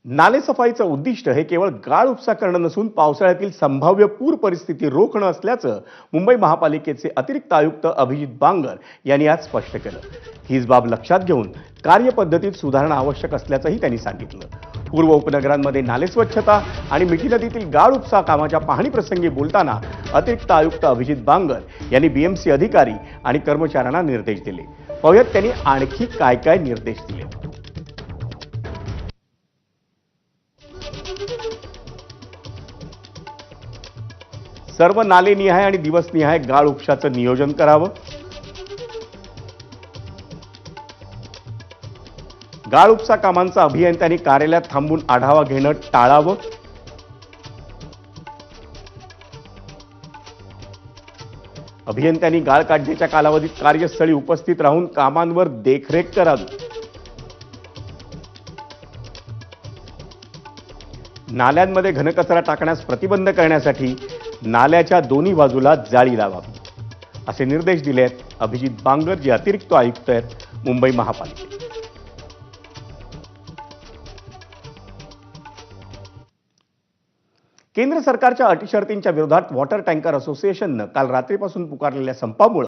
नालेसफाईचं उद्दिष्ट हे केवळ गाळ उपसा करणं नसून पावसाळ्यातील संभाव्य पूर परिस्थिती रोखणं असल्याचं मुंबई महापालिकेचे अतिरिक्त आयुक्त अभिजित बांगर यांनी आज स्पष्ट केलं। हीच बाब लक्षात घेऊन कार्यपद्धतीत सुधारणा आवश्यक असल्याचंही त्यांनी सांगितलं। पूर्व उपनगरांमध्ये नाले स्वच्छता आणि मिठी नदीतील गाळ उपसा कामाच्या पाहणी प्रसंगी बोलताना अतिरिक्त आयुक्त अभिजित बांगर यांनी बीएमसी अधिकारी आणि कर्मचाऱ्यांना निर्देश दिले। पाहूयात त्यांनी आणखी काय काय निर्देश दिले। सर्व नालेनिहाय आणि दिवसनिहाय गाळ उपशाचं नियोजन करावं। गाळ उपसा कामांचा अभियंत्यांनी कार्यालयात थांबून आढावा घेणं टाळावं। अभियंत्यांनी गाळ काढण्याच्या कालावधीत कार्यस्थळी उपस्थित राहून कामांवर देखरेख करावी। नाल्यांमध्ये घनकचरा टाकण्यास प्रतिबंध करण्यासाठी नाल्याच्या दोन्ही बाजूला जाळी लावावी, असे निर्देश दिले आहेत अभिजित बांगर, जे अतिरिक्त आयुक्त आहेत मुंबई महापालिकेचे। केंद्र सरकारच्या अटी शर्तींच्या विरोधात वॉटर टँकर असोसिएशननं काल रात्रीपासून पुकारलेल्या संपामुळे